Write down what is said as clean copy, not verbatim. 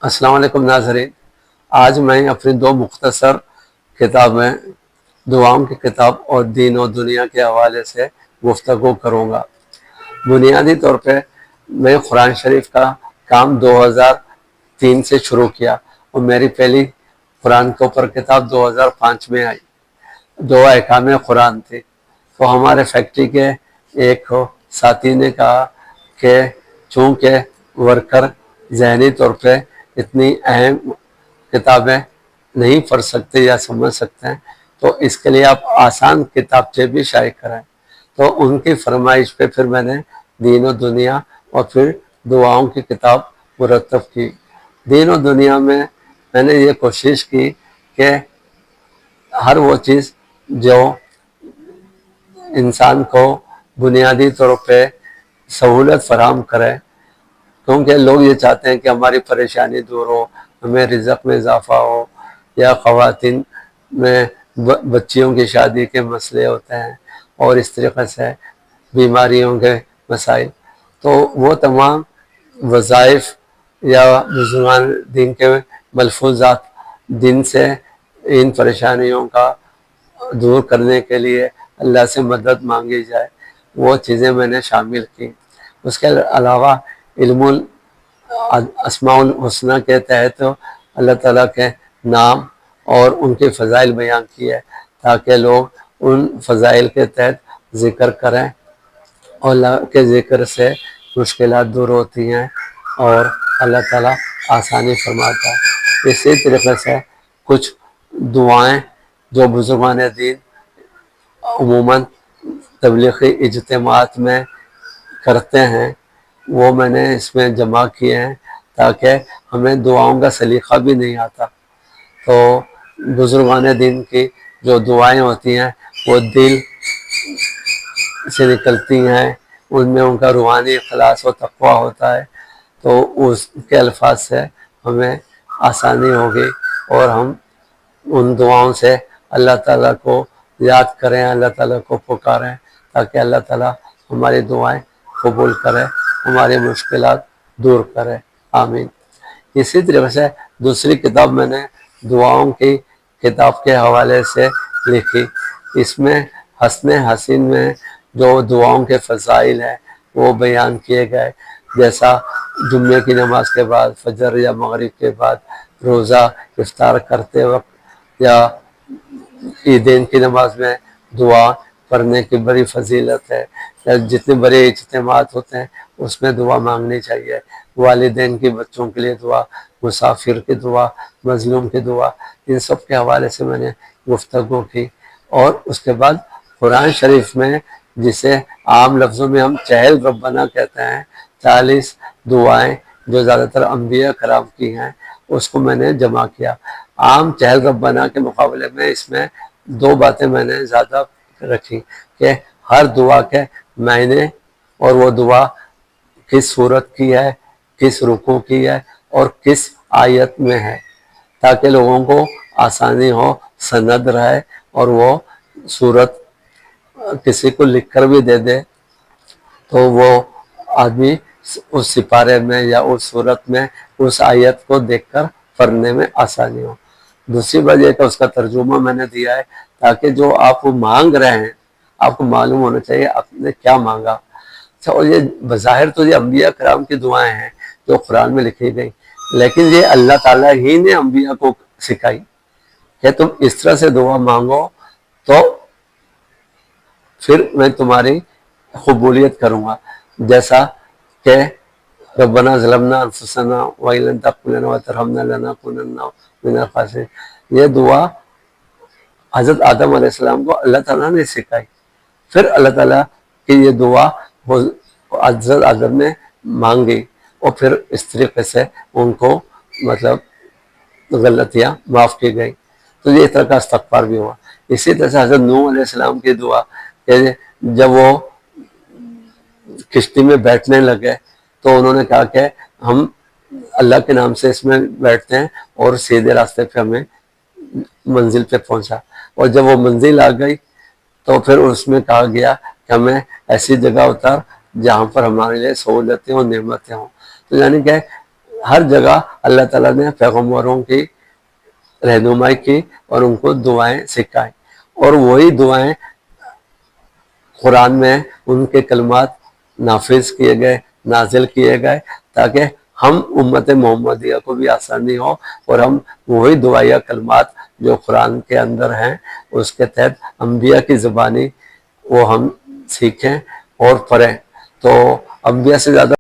السلام علیکم ناظرین، آج میں اپنی دو مختصر کتابیں دعاؤں کی کتاب اور دین و دنیا کے حوالے سے گفتگو کروں گا۔ بنیادی طور پہ میں قرآن شریف کا کام 2003 سے شروع کیا اور میری پہلی قرآن کے اوپر کتاب 2005 میں آئی جو احکام قرآن تھی۔ تو ہمارے فیکٹری کے ایک ساتھی نے کہا کہ چونکہ ورکر ذہنی طور پہ اتنی اہم کتابیں نہیں پڑھ سکتے یا سمجھ سکتے ہیں تو اس کے لیے آپ آسان کتابچے بھی شائع کریں۔ تو ان کی فرمائش پہ پھر میں نے دین و دنیا اور پھر دعاؤں کی کتاب مرتب کی۔ دین و دنیا میں میں نے یہ کوشش کی کہ ہر وہ چیز جو انسان کو بنیادی طور پہ سہولت فراہم کرے، کیونکہ لوگ یہ چاہتے ہیں کہ ہماری پریشانی دور ہو، ہمیں رزق میں اضافہ ہو، یا خواتین میں بچیوں کی شادی کے مسئلے ہوتے ہیں اور اس طریقے سے بیماریوں کے مسائل، تو وہ تمام وظائف یا بزرگان دین کے ملفوظات دن سے ان پریشانیوں کا دور کرنے کے لیے اللہ سے مدد مانگی جائے، وہ چیزیں میں نے شامل کی۔ اس کے علاوہ علم اسماء الحسنہ کے تحت اللہ تعالیٰ کے نام اور ان کے فضائل بیان کیے تاکہ لوگ ان فضائل کے تحت ذکر کریں، اور اللہ کے ذکر سے مشکلات دور ہوتی ہیں اور اللہ تعالیٰ آسانی فرماتا ہے۔ اسی طریقے سے کچھ دعائیں جو بزرگان دین عموماً تبلیغی اجتماعات میں کرتے ہیں وہ میں نے اس میں جمع کیے ہیں تاکہ ہمیں دعاؤں کا سلیقہ بھی نہیں آتا۔ تو بزرگان دین کی جو دعائیں ہوتی ہیں وہ دل سے نکلتی ہیں، ان میں ان کا روحانی اخلاص و تقویٰ ہوتا ہے، تو اس کے الفاظ سے ہمیں آسانی ہوگی اور ہم ان دعاؤں سے اللہ تعالیٰ کو یاد کریں، اللہ تعالیٰ کو پکاریں تاکہ اللہ تعالیٰ ہماری دعائیں قبول کرے، ہماری مشکلات دور کرے، آمین۔ اسی طریقے سے دوسری کتاب میں نے دعاؤں کی کتاب کے حوالے سے لکھی۔ اس میں حسن حسین میں جو دعاؤں کے فضائل ہیں وہ بیان کیے گئے، جیسا جمعے کی نماز کے بعد، فجر یا مغرب کے بعد، روزہ افطار کرتے وقت، یا عیدین کی نماز میں دعا پڑھنے کی بڑی فضیلت ہے، یا جتنے بڑے اجتماعات ہوتے ہیں اس میں دعا مانگنی چاہیے، والدین کی بچوں کے لیے دعا، مسافر کی دعا، مظلوم کی دعا، ان سب کے حوالے سے میں نے گفتگو کی۔ اور اس کے بعد قرآن شریف میں جسے عام لفظوں میں ہم چہل ربنا کہتے ہیں، 40 دعائیں جو زیادہ تر انبیاء کرام کی ہیں، اس کو میں نے جمع کیا۔ عام چہل ربنا کے مقابلے میں اس میں دو باتیں میں نے زیادہ رکھی کہ ہر دعا کے معنی اور وہ دعا کس صورت کی ہے، کس رکوع کی ہے اور کس آیت میں ہے، تاکہ لوگوں کو آسانی ہو، سند رہے، اور وہ صورت کسی کو لکھ کر بھی دے دے تو وہ آدمی اس سپارے میں یا اس صورت میں اس آیت کو دیکھ کر پڑھنے میں آسانی ہو۔ دوسری بات یہ کہ اس کا ترجمہ میں نے دیا ہے تاکہ جو آپ مانگ رہے ہیں آپ کو معلوم ہونا چاہیے آپ نے کیا مانگا۔ اور یہ بظاہر تو یہ انبیاء کرام کی دعائیں ہیں جو قرآن میں لکھی گئی، لیکن یہ اللہ تعالیٰ ہی نے انبیاء کو سکھائی کہ تم اس طرح سے دعا مانگو تو پھر میں تمہاری قبولیت کروں گا، جیسا کہ ربنا ظلمنا انفسنا وان لم تغفر لنا وترحمنا لنکونن من الخاسرین، یہ دعا حضرت آدم علیہ السلام کو اللہ تعالیٰ نے سکھائی، پھر اللہ تعالیٰ کی یہ دعا حضرت آدم نے مانگی اور پھر اس طریقے سے ان کو مطلب غلطیاں معاف کی گئی، تو یہ اس طرح کا استغفار بھی ہوا۔ اسی طرح سے حضرت نوح علیہ السلام کی دعا کہ جب وہ کشتی میں بیٹھنے لگے تو انہوں نے کہا کہ ہم اللہ کے نام سے اس میں بیٹھتے ہیں اور سیدھے راستے پہ ہمیں منزل پہ پہنچا، اور جب وہ منزل آ گئی تو پھر اس میں کہا گیا کہ ہمیں ایسی جگہ اتار جہاں پر ہمارے لیے سہولتیں اور نعمتیں ہوں۔ تو یعنی کہ ہر جگہ اللہ تعالیٰ نے پیغمبروں کی رہنمائی کی اور ان کو دعائیں سکھائیں، اور وہی دعائیں قرآن میں ان کے کلمات نافذ کیے گئے، نازل کیے گئے، تاکہ ہم امت محمدیہ کو بھی آسانی ہو اور ہم وہی دعائیہ کلمات جو قرآن کے اندر ہیں اس کے تحت انبیاء کی زبانی وہ ہم سیکھیں اور پڑھیں۔ تو انبیاء سے زیادہ